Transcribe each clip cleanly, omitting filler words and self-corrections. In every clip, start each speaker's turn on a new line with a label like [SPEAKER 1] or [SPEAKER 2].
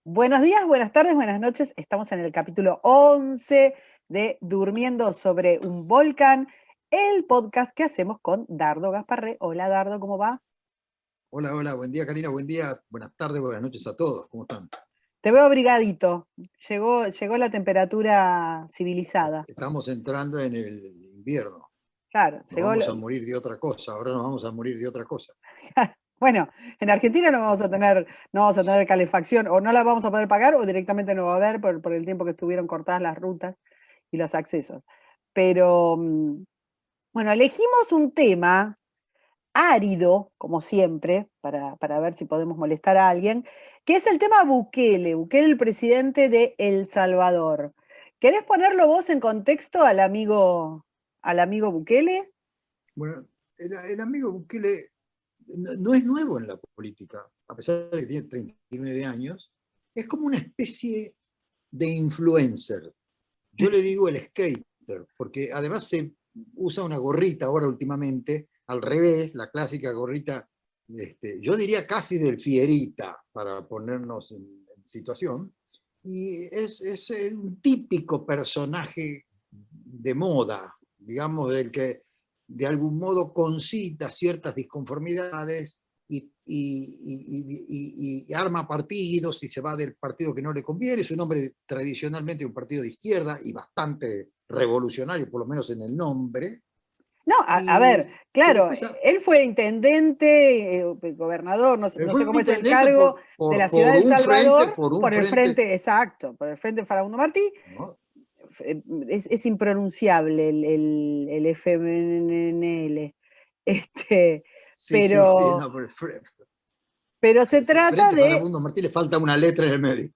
[SPEAKER 1] Buenos días, buenas tardes, buenas noches. Estamos en el capítulo 11 de Durmiendo sobre un volcán, el podcast que hacemos con Dardo Gasparré. Hola Dardo, ¿cómo va?
[SPEAKER 2] Hola, hola, buen día Karina, buen día, buenas tardes, buenas noches a todos, ¿cómo están?
[SPEAKER 1] Te veo abrigadito. Llegó la temperatura civilizada.
[SPEAKER 2] Estamos entrando en el invierno,
[SPEAKER 1] Claro,
[SPEAKER 2] nos
[SPEAKER 1] llegó
[SPEAKER 2] vamos a morir de otra cosa, ahora nos vamos a morir de otra cosa.
[SPEAKER 1] Bueno, en Argentina no vamos a tener calefacción, o no la vamos a poder pagar, o directamente no va a haber por el tiempo que estuvieron cortadas las rutas y los accesos. Pero bueno, elegimos un tema árido, como siempre, para ver si podemos molestar a alguien, que es el tema Bukele, el presidente de El Salvador. ¿Querés ponerlo vos en contexto al amigo Bukele?
[SPEAKER 2] Bueno, el amigo Bukele no es nuevo en la política, a pesar de que tiene 39 años, es como una especie de influencer. Yo le digo el skater, porque además se usa una gorrita ahora últimamente, al revés, la clásica gorrita, yo diría casi del Fierita, para ponernos en situación, y es un típico personaje de moda, digamos, del que de algún modo concita ciertas disconformidades y arma partidos y se va del partido que no le conviene. Es un hombre tradicionalmente de un partido de izquierda y bastante revolucionario, por lo menos en el nombre.
[SPEAKER 1] No, a ver,
[SPEAKER 2] Y que
[SPEAKER 1] claro,
[SPEAKER 2] después
[SPEAKER 1] él fue intendente, gobernador, no sé
[SPEAKER 2] fue
[SPEAKER 1] cómo es el
[SPEAKER 2] intendente
[SPEAKER 1] cargo de la ciudad de El Salvador,
[SPEAKER 2] por un
[SPEAKER 1] por el
[SPEAKER 2] frente,
[SPEAKER 1] frente, exacto, por el frente Farabundo Martí.
[SPEAKER 2] ¿no?
[SPEAKER 1] Es impronunciable el FMNL, este,
[SPEAKER 2] Sí, sí, sí,
[SPEAKER 1] pero,
[SPEAKER 2] no,
[SPEAKER 1] pero se trata
[SPEAKER 2] frente
[SPEAKER 1] de,
[SPEAKER 2] Farabundo Martí le falta una letra en el medio.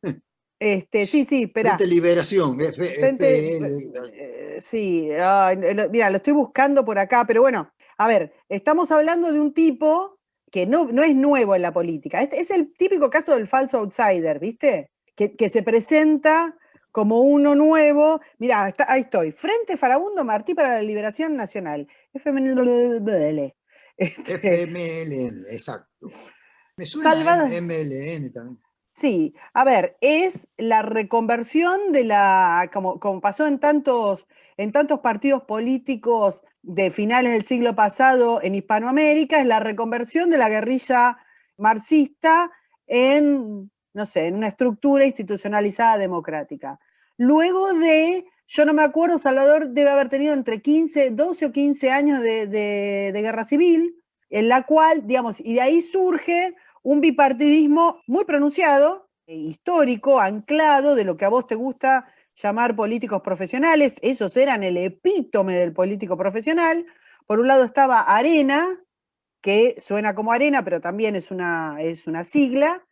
[SPEAKER 1] sí, sí,
[SPEAKER 2] Frente
[SPEAKER 1] espera,
[SPEAKER 2] Liberación,
[SPEAKER 1] frente,
[SPEAKER 2] FL.
[SPEAKER 1] sí, ay, mira, lo estoy buscando por acá, pero bueno, a ver, estamos hablando de un tipo que no es nuevo en la política, es el típico caso del falso outsider, ¿viste? Que se presenta como uno nuevo. Mira, ahí estoy, Frente Farabundo Martí para la Liberación Nacional, FMNL. Este,
[SPEAKER 2] FMLN, exacto. Me suena
[SPEAKER 1] Salvador.
[SPEAKER 2] MLN también.
[SPEAKER 1] Sí, a ver, es la reconversión como pasó en tantos partidos políticos de finales del siglo pasado en Hispanoamérica, es la reconversión de la guerrilla marxista en, no sé, en una estructura institucionalizada democrática. Yo no me acuerdo, Salvador debe haber tenido entre 12 o 15 años de guerra civil, en la cual, digamos, y de ahí surge un bipartidismo muy pronunciado, histórico, anclado de lo que a vos te gusta llamar políticos profesionales. Ellos eran el epítome del político profesional. Por un lado estaba Arena, que suena como Arena, pero también es una sigla,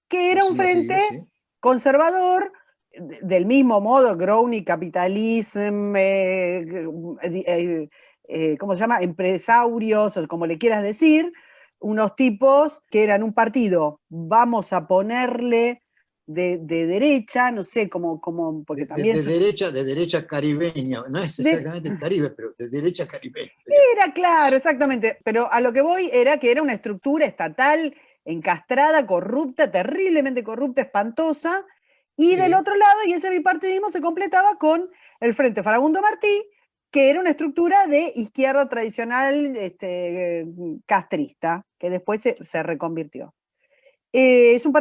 [SPEAKER 1] que era
[SPEAKER 2] Es
[SPEAKER 1] un
[SPEAKER 2] una
[SPEAKER 1] frente
[SPEAKER 2] sigla, sí.
[SPEAKER 1] conservador, del mismo modo, Growny, capitalism, ¿cómo se llama? Empresarios, o como le quieras decir, unos tipos que eran un partido, vamos a ponerle de derecha, no sé, porque también
[SPEAKER 2] De derecha caribeña, no es
[SPEAKER 1] de,
[SPEAKER 2] exactamente el Caribe, pero de derecha caribeña.
[SPEAKER 1] era claro, exactamente, pero a lo que voy era que era una estructura estatal encastrada, corrupta, terriblemente corrupta, espantosa, y del
[SPEAKER 2] Sí,
[SPEAKER 1] otro lado, y ese bipartidismo se completaba con el Frente Farabundo Martí, que era una estructura de izquierda tradicional, castrista, que después se reconvirtió. Es un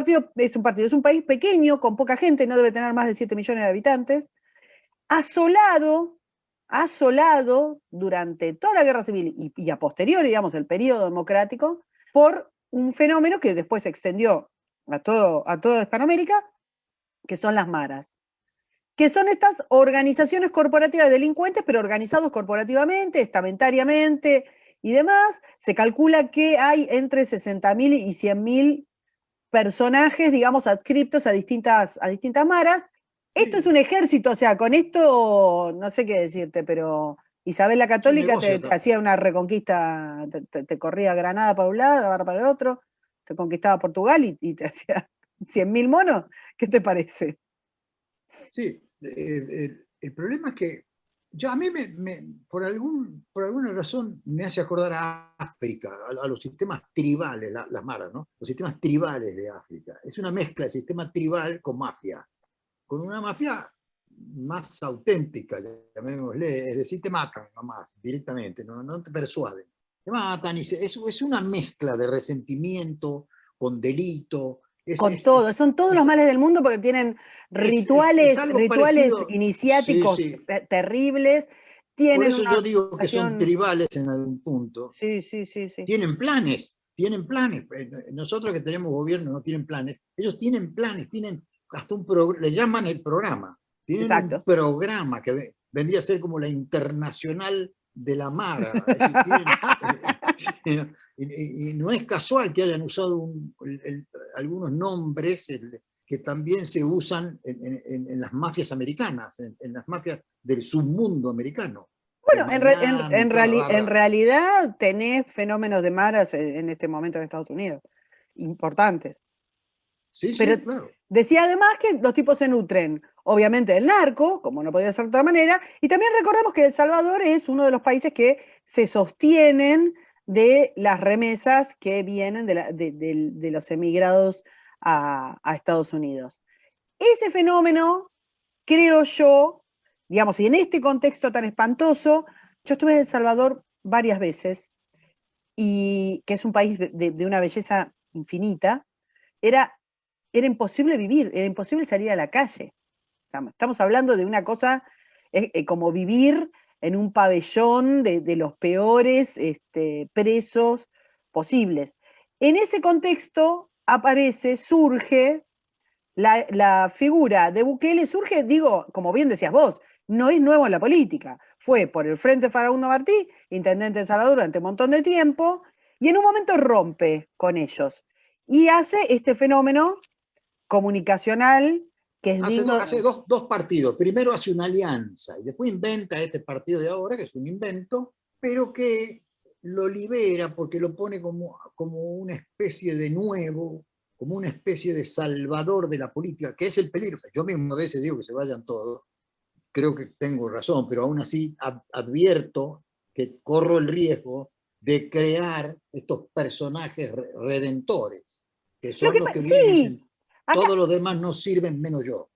[SPEAKER 1] país pequeño, con poca gente, no debe tener más de 7 millones de habitantes, asolado, asolado durante toda la guerra civil y a posteriori, digamos, el periodo democrático, por un fenómeno que después se extendió a toda Hispanoamérica, que son las maras, que son estas organizaciones corporativas de delincuentes, pero organizados corporativamente, estamentariamente y demás. Se calcula que hay entre 60.000 y 100.000 personajes, digamos, adscriptos a distintas maras. Esto es
[SPEAKER 2] sí,
[SPEAKER 1] un ejército, o sea, con esto no sé qué decirte, pero Isabel la
[SPEAKER 2] es un
[SPEAKER 1] Católica te,
[SPEAKER 2] negocio
[SPEAKER 1] te
[SPEAKER 2] también.
[SPEAKER 1] hacía una reconquista, te corría Granada para un lado, Navarra para el otro, te conquistaba Portugal y te hacía 100.000 monos. ¿Qué te parece?
[SPEAKER 2] Sí, el problema es que a mí por alguna razón me hace acordar a África, a los sistemas tribales, las maras, ¿no? Los sistemas tribales de África. Es una mezcla de sistema tribal con mafia, con una mafia más auténtica, llamémosle, es decir, te matan nomás, directamente, no te persuaden. Te matan, es una mezcla de resentimiento con delito.
[SPEAKER 1] Con todo, son todos los
[SPEAKER 2] Es,
[SPEAKER 1] males del mundo porque tienen
[SPEAKER 2] es
[SPEAKER 1] rituales,
[SPEAKER 2] algo
[SPEAKER 1] rituales
[SPEAKER 2] parecido, sí,
[SPEAKER 1] iniciáticos
[SPEAKER 2] sí.
[SPEAKER 1] terribles,
[SPEAKER 2] Por
[SPEAKER 1] tienen
[SPEAKER 2] eso
[SPEAKER 1] una
[SPEAKER 2] yo digo que son
[SPEAKER 1] organización.
[SPEAKER 2] tribales en algún punto.
[SPEAKER 1] Sí, sí, sí, sí.
[SPEAKER 2] Tienen planes, tienen planes. Nosotros que tenemos gobierno no tienen planes. Ellos tienen planes, tienen hasta un programa, le llaman el programa. Tienen un
[SPEAKER 1] Exacto.
[SPEAKER 2] programa que vendría a ser como la internacional de la Mara. Es decir, tienen, y no es casual que hayan usado algunos nombres que también se usan en las mafias americanas, en las mafias del submundo americano, de
[SPEAKER 1] Bueno,
[SPEAKER 2] Miami, toda la
[SPEAKER 1] en
[SPEAKER 2] barra.
[SPEAKER 1] realidad tenés fenómenos de maras en este momento en Estados Unidos, importantes.
[SPEAKER 2] Sí,
[SPEAKER 1] Pero
[SPEAKER 2] sí, claro.
[SPEAKER 1] decía además que los tipos se nutren, obviamente, del narco, como no podía ser de otra manera, y también recordemos que El Salvador es uno de los países que se sostienen de las remesas que vienen de los emigrados a Estados Unidos. Ese fenómeno, creo yo, digamos, y en este contexto tan espantoso, yo estuve en El Salvador varias veces, y que es un país de una belleza infinita, era, era imposible vivir, era imposible salir a la calle. Estamos hablando de una cosa como vivir en un pabellón de los peores presos posibles. En ese contexto aparece, surge la figura de Bukele, surge, digo, como bien decías vos, no es nuevo en la política. Fue por el Frente Farabundo Martí, intendente de Salvador durante un montón de tiempo, y en un momento rompe con ellos y hace este fenómeno comunicacional que es digno.
[SPEAKER 2] Hace dos partidos. Primero hace una alianza y después inventa este partido de ahora, que es un invento, pero que lo libera porque lo pone como una especie de nuevo, como una especie de salvador de la política, que es el peligro. Yo mismo a veces digo que se vayan todos, creo que tengo razón, pero aún así advierto que corro el riesgo de crear estos personajes redentores, que
[SPEAKER 1] Lo
[SPEAKER 2] son
[SPEAKER 1] que
[SPEAKER 2] los que vienen y
[SPEAKER 1] sí,
[SPEAKER 2] dicen,
[SPEAKER 1] acá
[SPEAKER 2] todos los demás no sirven menos yo.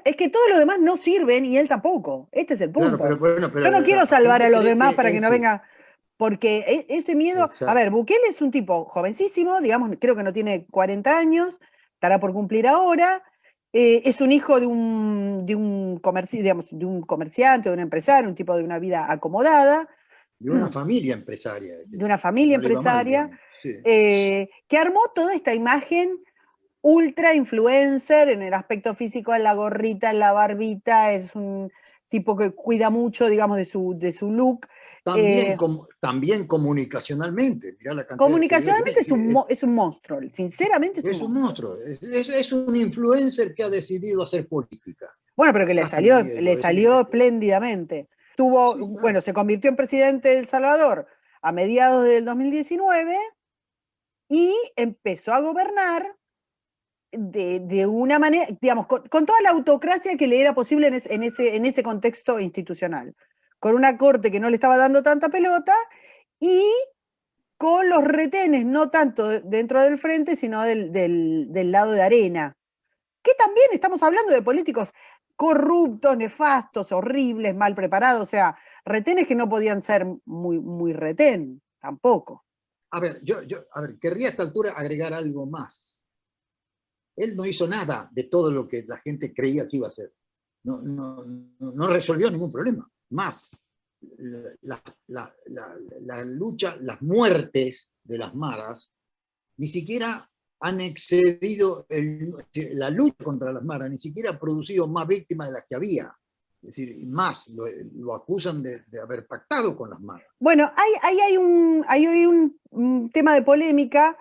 [SPEAKER 1] es que todos los demás no sirven y él tampoco. Este es el
[SPEAKER 2] Claro,
[SPEAKER 1] punto.
[SPEAKER 2] pero bueno,
[SPEAKER 1] Yo
[SPEAKER 2] pero
[SPEAKER 1] no quiero
[SPEAKER 2] la
[SPEAKER 1] salvar a
[SPEAKER 2] gente
[SPEAKER 1] los
[SPEAKER 2] cree
[SPEAKER 1] demás
[SPEAKER 2] que
[SPEAKER 1] para que
[SPEAKER 2] él
[SPEAKER 1] no
[SPEAKER 2] sí.
[SPEAKER 1] venga, porque ese miedo, a ver,
[SPEAKER 2] Exacto.
[SPEAKER 1] Bukele es un tipo jovencísimo, digamos, creo que no tiene 40 años, estará por cumplir ahora, es un hijo digamos, de un comerciante, de un empresario, un tipo de una vida acomodada,
[SPEAKER 2] De una familia empresaria,
[SPEAKER 1] de una
[SPEAKER 2] que
[SPEAKER 1] familia
[SPEAKER 2] no le iba mal,
[SPEAKER 1] empresaria,
[SPEAKER 2] digamos. Sí.
[SPEAKER 1] que armó toda esta imagen ultra influencer en el aspecto físico, en la gorrita, en la barbita, es un tipo que cuida mucho, digamos, de su look.
[SPEAKER 2] También,
[SPEAKER 1] Eh,
[SPEAKER 2] también comunicacionalmente, mirá la cantidad de seguidores que
[SPEAKER 1] Comunicacionalmente
[SPEAKER 2] tiene.
[SPEAKER 1] es un monstruo, sinceramente es un
[SPEAKER 2] Es un
[SPEAKER 1] monstruo.
[SPEAKER 2] monstruo, es un influencer que ha decidido hacer política.
[SPEAKER 1] Bueno, pero que
[SPEAKER 2] Casi diría yo.
[SPEAKER 1] le
[SPEAKER 2] Es decir,
[SPEAKER 1] salió espléndidamente. Tuvo,
[SPEAKER 2] sí,
[SPEAKER 1] bueno,
[SPEAKER 2] claro.
[SPEAKER 1] se convirtió en presidente de El Salvador a mediados del 2019 y empezó a gobernar de una manera, digamos, con toda la autocracia que le era posible en ese contexto institucional, con una corte que no le estaba dando tanta pelota y con los retenes, no tanto dentro del frente, sino del lado de arena, que también estamos hablando de políticos corruptos, nefastos, horribles, mal preparados, o sea, retenes que no podían ser muy, muy retén, tampoco.
[SPEAKER 2] A ver, a ver, querría a esta altura agregar algo más. Él no hizo nada de todo lo que la gente creía que iba a hacer. No resolvió ningún problema. Más, la, la lucha, las muertes de las maras, ni siquiera han excedido la lucha contra las maras, ni siquiera ha producido más víctimas de las que había. Es decir, más, lo acusan de haber pactado con las maras.
[SPEAKER 1] Bueno, hay un tema de polémica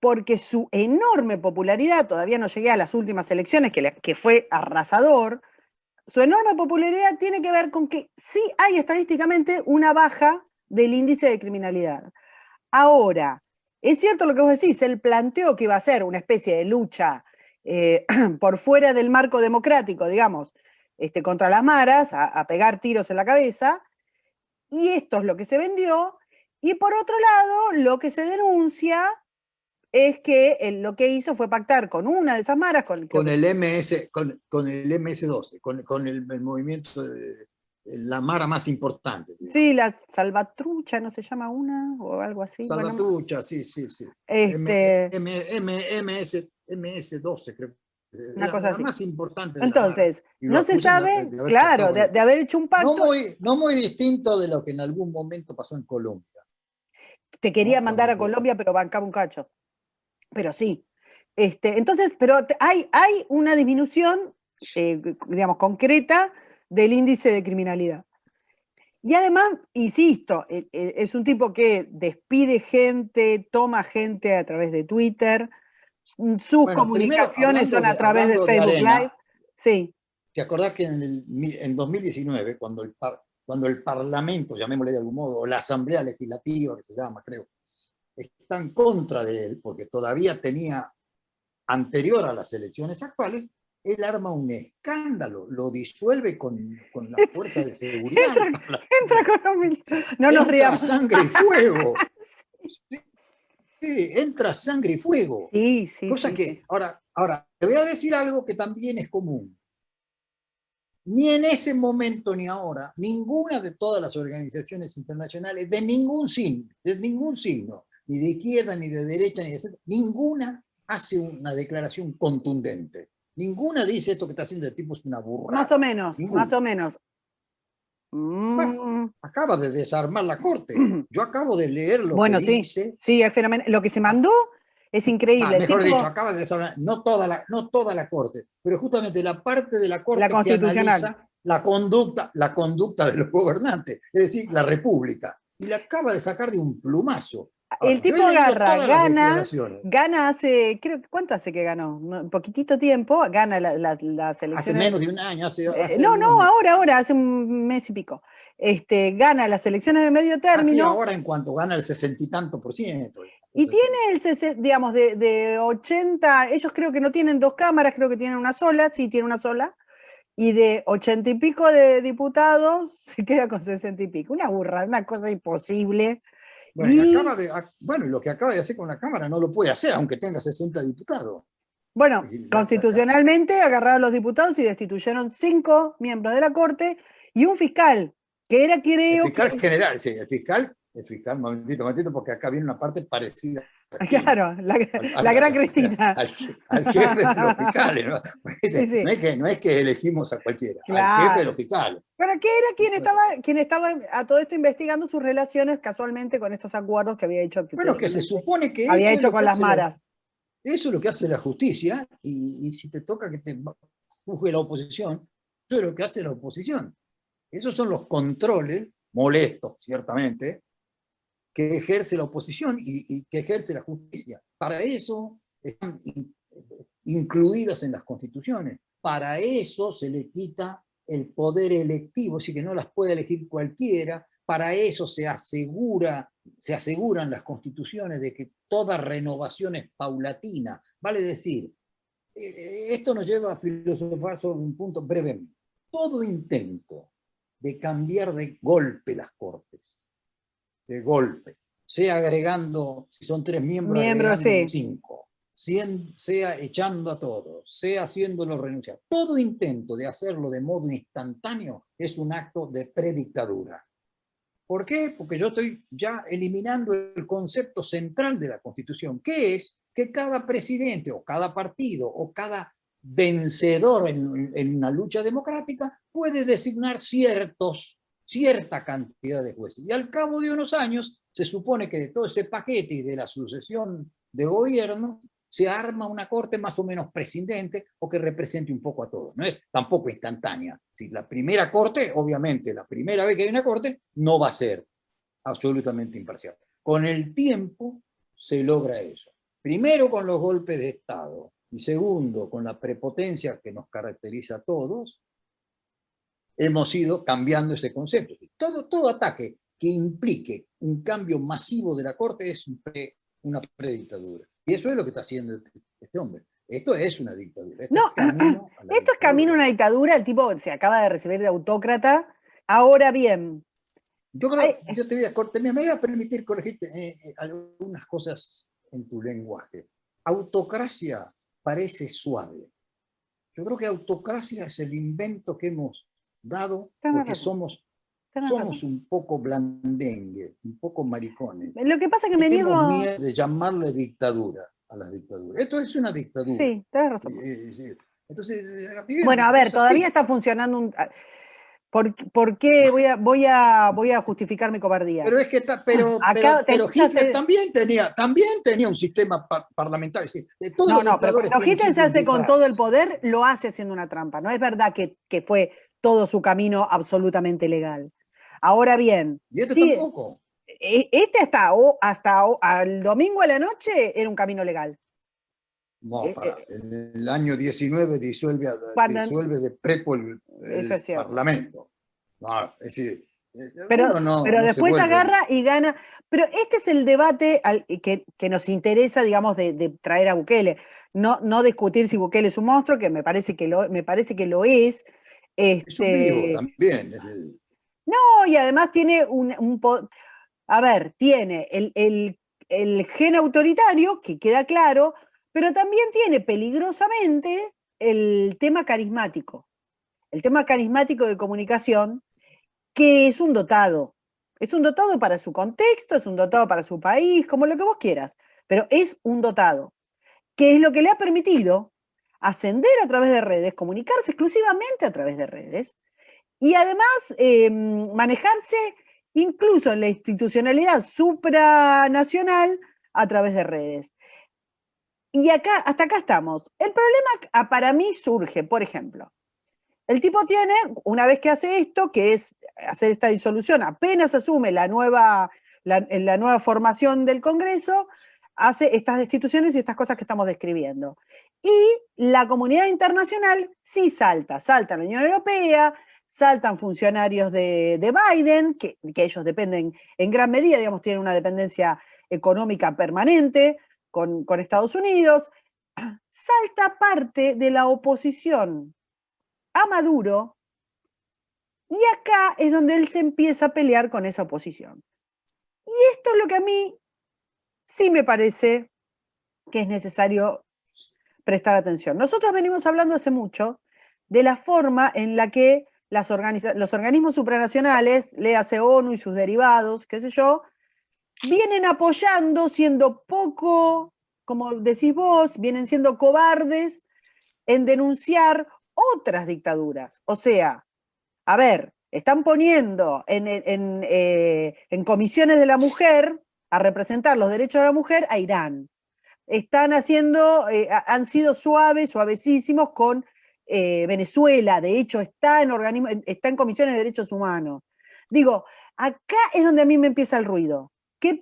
[SPEAKER 1] porque su enorme popularidad, todavía no llegué a las últimas elecciones, que fue arrasador, su enorme popularidad tiene que ver con que sí hay estadísticamente una baja del índice de criminalidad. Ahora, es cierto lo que vos decís, él planteó que iba a ser una especie de lucha por fuera del marco democrático, digamos, contra las maras, a pegar tiros en la cabeza, y esto es lo que se vendió, y por otro lado, lo que se denuncia es que lo que hizo fue pactar con una de esas maras,
[SPEAKER 2] con el MS-12, con el movimiento de la mara más importante. Digamos.
[SPEAKER 1] Sí, la Salvatrucha, ¿no se llama una? O algo así.
[SPEAKER 2] Salvatrucha,
[SPEAKER 1] bueno,
[SPEAKER 2] sí. MS-12, creo.
[SPEAKER 1] Una cosa
[SPEAKER 2] La
[SPEAKER 1] así.
[SPEAKER 2] más importante de la mara.
[SPEAKER 1] Entonces,
[SPEAKER 2] Y lo
[SPEAKER 1] no se
[SPEAKER 2] acusan
[SPEAKER 1] sabe,
[SPEAKER 2] de haber
[SPEAKER 1] claro,
[SPEAKER 2] chocado
[SPEAKER 1] de haber hecho un pacto.
[SPEAKER 2] No muy distinto de lo que en algún momento pasó en Colombia.
[SPEAKER 1] Te quería
[SPEAKER 2] ¿no?
[SPEAKER 1] mandar a Colombia, pero bancaba un cacho. Pero sí. Entonces, pero hay una disminución, digamos, concreta del índice de criminalidad. Y además, insisto, es un tipo que despide gente, toma gente a través de Twitter, sus
[SPEAKER 2] Primero,
[SPEAKER 1] comunicaciones son a través de Facebook Live. Sí.
[SPEAKER 2] ¿Te acordás que en 2019, cuando el Parlamento, llamémosle de algún modo, o la Asamblea Legislativa, que se llama, creo, está en contra de él, porque todavía tenía, anterior a las elecciones actuales, él arma un escándalo, lo disuelve con la fuerza de seguridad.
[SPEAKER 1] Entra con no nos
[SPEAKER 2] entra
[SPEAKER 1] riamos.
[SPEAKER 2] sangre y fuego. Sí, entra sangre y fuego.
[SPEAKER 1] Sí.
[SPEAKER 2] Cosa que, ahora, te voy a decir algo que también es común. Ni en ese momento ni ahora, ninguna de todas las organizaciones internacionales, de ningún signo, ni de izquierda, ni de derecha, ni de centro, ninguna hace una declaración contundente. Ninguna dice esto que está haciendo el tipo es una burrada.
[SPEAKER 1] Más o menos,
[SPEAKER 2] ninguna.
[SPEAKER 1] más o menos.
[SPEAKER 2] Bueno, acaba de desarmar la corte. Yo acabo de leer lo que dice.
[SPEAKER 1] Sí, es fenomenal. Lo que se mandó es increíble.
[SPEAKER 2] Mejor dicho, acaba de desarmar, no toda la corte, pero justamente la parte de la corte que analiza la conducta de los gobernantes, es decir, la república. Y la acaba de sacar de un plumazo. Ahora,
[SPEAKER 1] el tipo
[SPEAKER 2] agarra,
[SPEAKER 1] gana hace, creo, ¿cuánto hace que ganó? Un poquitito tiempo, gana las elecciones.
[SPEAKER 2] Hace menos de un año,
[SPEAKER 1] ahora, hace un mes y pico. Gana las elecciones de medio término.
[SPEAKER 2] Ahora en cuanto gana el 60 y tanto %.
[SPEAKER 1] Y tiene digamos, de 80, ellos creo que no tienen dos cámaras, creo que tienen una sola, sí, tiene una sola. Y de 80 y pico de diputados, se queda con 60 y pico. Una burra, una cosa imposible.
[SPEAKER 2] Bueno, lo que acaba de hacer con la Cámara no lo puede hacer, aunque tenga 60 diputados.
[SPEAKER 1] Bueno, constitucionalmente agarraron a los diputados y destituyeron 5 miembros de la Corte y un fiscal, que era, creo...
[SPEAKER 2] El fiscal general, sí, el fiscal, momentito, porque acá viene una parte parecida.
[SPEAKER 1] Claro, la gran Cristina.
[SPEAKER 2] Al jefe de los fiscales, ¿no? Sí. No es que elegimos a cualquiera, claro. Al jefe de los fiscales.
[SPEAKER 1] Pero que era quien estaba a todo esto investigando sus relaciones casualmente con estos acuerdos que había hecho.
[SPEAKER 2] Bueno, que se supone que
[SPEAKER 1] había hecho con las maras.
[SPEAKER 2] Eso es lo que hace la justicia, y si te toca que te juzgue la oposición, eso es lo que hace la oposición. Esos son los controles, molestos, ciertamente, que ejerce la oposición y que ejerce la justicia. Para eso están incluidas en las constituciones. Para eso se le quita el poder electivo, así que no las puede elegir cualquiera. Para eso se aseguran las constituciones de que toda renovación es paulatina. Vale decir, esto nos lleva a filosofar sobre un punto brevemente. Todo intento de cambiar de golpe las cortes, de golpe, sea agregando, si son 3 miembros, agregando 5, sea echando a todos, sea haciéndolo renunciar. Todo intento de hacerlo de modo instantáneo es un acto de predictadura. ¿Por qué? Porque yo estoy ya eliminando el concepto central de la Constitución, que es que cada presidente o cada partido o cada vencedor en una lucha democrática puede designar cierta cantidad de jueces. Y al cabo de unos años se supone que de todo ese paquete y de la sucesión de gobierno se arma una corte más o menos prescindente o que represente un poco a todos. No es tampoco instantánea. Si la primera corte, obviamente, la primera vez que hay una corte, no va a ser absolutamente imparcial. Con el tiempo se logra eso. Primero con los golpes de Estado y segundo con la prepotencia que nos caracteriza a todos, hemos ido cambiando ese concepto. Todo ataque que implique un cambio masivo de la Corte es una predictadura. Y eso es lo que está haciendo este hombre. Esto es una dictadura. Esto es camino a la
[SPEAKER 1] Esto es camino a
[SPEAKER 2] dictadura.
[SPEAKER 1] una dictadura, el tipo se acaba de recibir de autócrata. Ahora bien,
[SPEAKER 2] Yo creo,
[SPEAKER 1] hay-
[SPEAKER 2] yo te voy a cortar, me voy a permitir corregirte algunas cosas en tu lenguaje. Autocracia parece suave. Yo creo que autocracia es el invento que hemos dado
[SPEAKER 1] tenés
[SPEAKER 2] porque
[SPEAKER 1] razón,
[SPEAKER 2] somos,
[SPEAKER 1] tenés razón.
[SPEAKER 2] somos un poco blandengue, un poco maricones.
[SPEAKER 1] Lo que pasa es que me
[SPEAKER 2] Tenemos
[SPEAKER 1] niego,
[SPEAKER 2] miedo de llamarle dictadura a las dictaduras. Esto es una dictadura.
[SPEAKER 1] sí, tenés razón.
[SPEAKER 2] Sí. Entonces,
[SPEAKER 1] Bueno, a
[SPEAKER 2] bien,
[SPEAKER 1] ver,
[SPEAKER 2] es
[SPEAKER 1] todavía
[SPEAKER 2] así.
[SPEAKER 1] está funcionando un... ¿Por qué voy a justificar mi cobardía?
[SPEAKER 2] Pero es que
[SPEAKER 1] Acá
[SPEAKER 2] pero
[SPEAKER 1] tenés
[SPEAKER 2] Hitler también tenía un sistema parlamentario. Sí, todos
[SPEAKER 1] No,
[SPEAKER 2] los
[SPEAKER 1] no, pero
[SPEAKER 2] dictadores
[SPEAKER 1] cuando
[SPEAKER 2] tienen
[SPEAKER 1] Hitler se
[SPEAKER 2] siempre un
[SPEAKER 1] hace con todo el
[SPEAKER 2] disfraz.
[SPEAKER 1] poder, lo hace haciendo una trampa. No es verdad que fue todo su camino absolutamente legal. Ahora bien,
[SPEAKER 2] Y este
[SPEAKER 1] sí,
[SPEAKER 2] tampoco.
[SPEAKER 1] este hasta al domingo a la noche era un camino legal.
[SPEAKER 2] No,
[SPEAKER 1] Eh,
[SPEAKER 2] para.
[SPEAKER 1] eh,
[SPEAKER 2] En el año 19
[SPEAKER 1] Cuando,
[SPEAKER 2] disuelve de prepo
[SPEAKER 1] eso
[SPEAKER 2] el
[SPEAKER 1] es cierto.
[SPEAKER 2] Parlamento. No, es decir,
[SPEAKER 1] Pero,
[SPEAKER 2] uno no,
[SPEAKER 1] pero
[SPEAKER 2] no se
[SPEAKER 1] después
[SPEAKER 2] vuelve.
[SPEAKER 1] agarra y gana. Pero este es el debate que nos interesa, digamos, de traer a Bukele. No, no discutir si Bukele es un monstruo, que me parece que lo es.
[SPEAKER 2] Es un vivo
[SPEAKER 1] Este,
[SPEAKER 2] también.
[SPEAKER 1] no, y además tiene a ver, tiene el gen autoritario, que queda claro, pero también tiene peligrosamente el tema carismático. El tema carismático de comunicación, que es un dotado. Es un dotado para su contexto, es un dotado para su país, como lo que vos quieras, pero es un dotado, que es lo que le ha permitido ascender a través de redes, comunicarse exclusivamente a través de redes y además manejarse incluso en la institucionalidad supranacional a través de redes. Y acá, hasta acá estamos. El problema para mí surge, por ejemplo, el tipo tiene, una vez que hace esto, que es hacer esta disolución, apenas asume la nueva formación del Congreso, hace estas destituciones y estas cosas que estamos describiendo. Y la comunidad internacional sí salta la Unión Europea, saltan funcionarios de Biden, que ellos dependen en gran medida, digamos, tienen una dependencia económica permanente con Estados Unidos, salta parte de la oposición a Maduro, y acá es donde él se empieza a pelear con esa oposición. Y esto es lo que a mí sí me parece que es necesario prestar atención. Nosotros venimos hablando hace mucho de la forma en la que los organismos supranacionales, léase ONU y sus derivados, qué sé yo, vienen apoyando, siendo poco, como decís vos, vienen siendo cobardes en denunciar otras dictaduras. O sea, a ver, están poniendo en comisiones de la mujer a representar los derechos de la mujer a Irán. Están haciendo, han sido suavecísimos con Venezuela. De hecho, está en comisiones de derechos humanos. Digo, acá es donde a mí me empieza el ruido. ¿Quién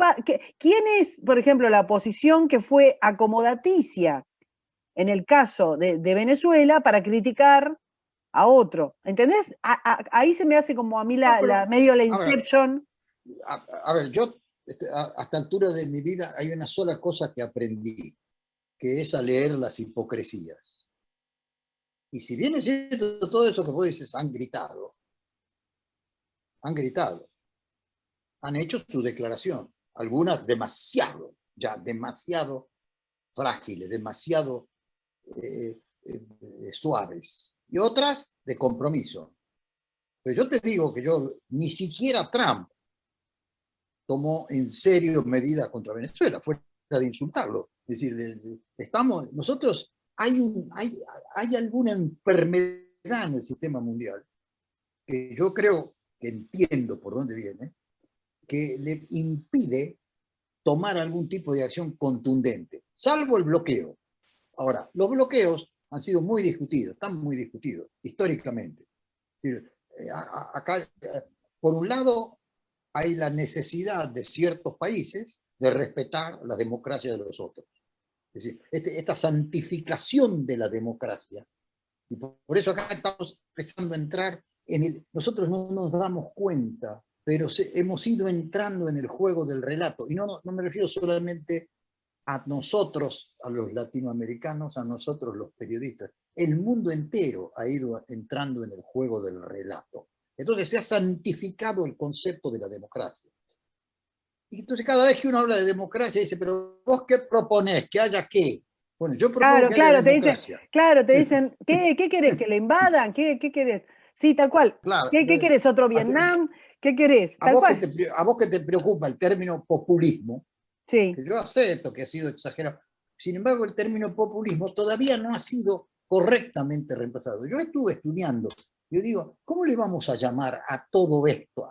[SPEAKER 1] es, por ejemplo, la oposición que fue acomodaticia en el caso de Venezuela para criticar a otro? ¿Entendés? Ahí se me hace como a mí
[SPEAKER 2] No, pero,
[SPEAKER 1] medio la
[SPEAKER 2] a ver,
[SPEAKER 1] inception.
[SPEAKER 2] a ver, yo a esta altura de mi vida hay una sola cosa que aprendí, que es a leer las hipocresías. Y si bien es cierto todo eso que vos dices, han gritado, han hecho su declaración, algunas demasiado, ya demasiado frágiles, demasiado suaves, y otras de compromiso. Pero yo te digo que ni siquiera Trump tomó en serio medidas contra Venezuela, fuera de insultarlo. Es decir, nosotros, hay alguna enfermedad en el sistema mundial que yo creo que entiendo por dónde viene, que le impide tomar algún tipo de acción contundente, salvo el bloqueo. Ahora, los bloqueos han sido muy discutidos, están muy discutidos históricamente. Es decir, acá, por un lado, hay la necesidad de ciertos países de respetar la democracia de los otros. Es decir, esta santificación de la democracia. Y por eso acá estamos empezando a entrar nosotros no nos damos cuenta, pero hemos ido entrando en el juego del relato. Y no me refiero solamente a nosotros, a los latinoamericanos, a nosotros los periodistas. el mundo entero ha ido entrando en el juego del relato. Entonces se ha santificado el concepto de la democracia. Y entonces cada vez que uno habla de democracia dice, pero ¿vos qué proponés? ¿Que haya qué? Bueno, yo propongo
[SPEAKER 1] Claro,
[SPEAKER 2] que haya
[SPEAKER 1] claro,
[SPEAKER 2] democracia.
[SPEAKER 1] te dicen, ¿qué querés? ¿Que le invadan? ¿Qué querés? Sí, tal cual.
[SPEAKER 2] Claro,
[SPEAKER 1] ¿Qué querés? ¿Otro Vietnam? ¿Qué querés? Tal cual.
[SPEAKER 2] a vos que te preocupa el término populismo,
[SPEAKER 1] Sí.
[SPEAKER 2] que yo acepto que ha sido exagerado, sin embargo el término populismo todavía no ha sido correctamente reemplazado. Yo estuve estudiando, yo digo, ¿cómo le vamos a llamar a todo esto?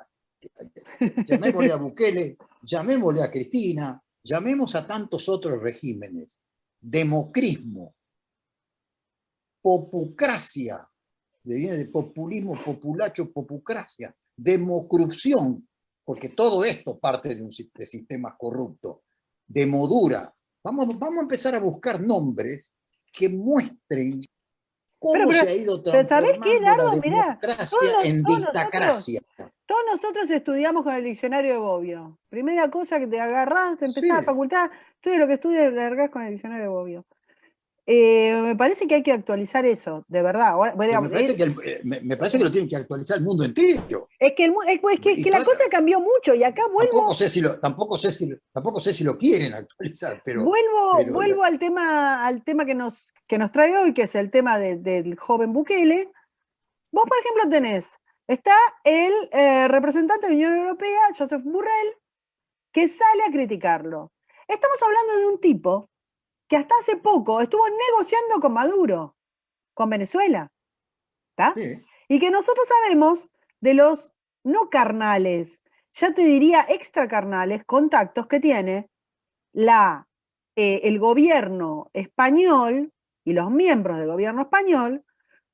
[SPEAKER 2] Llamémosle a Bukele, llamémosle a Cristina, llamemos a tantos otros regímenes. Democrismo, popucracia, viene de populismo, populacho, popucracia, democrupción, porque todo esto parte de sistemas corruptos, demodura. Vamos a empezar a buscar nombres que muestren cómo se ha ido
[SPEAKER 1] Pero ¿sabés qué,
[SPEAKER 2] transformando la
[SPEAKER 1] Dardo? Mirá,
[SPEAKER 2] democracia en
[SPEAKER 1] todos nosotros,
[SPEAKER 2] dictacracia.
[SPEAKER 1] todos nosotros estudiamos con el diccionario de Bobbio. Primera cosa que te agarrás, te empezás a la
[SPEAKER 2] Sí,
[SPEAKER 1] facultad, estudia lo que estudias, te agarrás con el diccionario de Bobbio. Me parece que hay que actualizar eso, de verdad. Ahora, bueno,
[SPEAKER 2] pero
[SPEAKER 1] digamos,
[SPEAKER 2] me parece que lo tienen que actualizar el mundo entero.
[SPEAKER 1] es que, es
[SPEAKER 2] Y
[SPEAKER 1] que la cosa cambió mucho y acá
[SPEAKER 2] tampoco sé si lo quieren actualizar, pero
[SPEAKER 1] vuelvo al tema que nos trae hoy, que es el tema del joven Bukele. Vos, por ejemplo, está el representante de la Unión Europea, Josep Borrell, que sale a criticarlo. Estamos hablando de un tipo que hasta hace poco estuvo negociando con Maduro, con Venezuela, ¿está?
[SPEAKER 2] sí,
[SPEAKER 1] Y que nosotros sabemos de los no carnales, ya te diría extracarnales, contactos que tiene el gobierno español y los miembros del gobierno español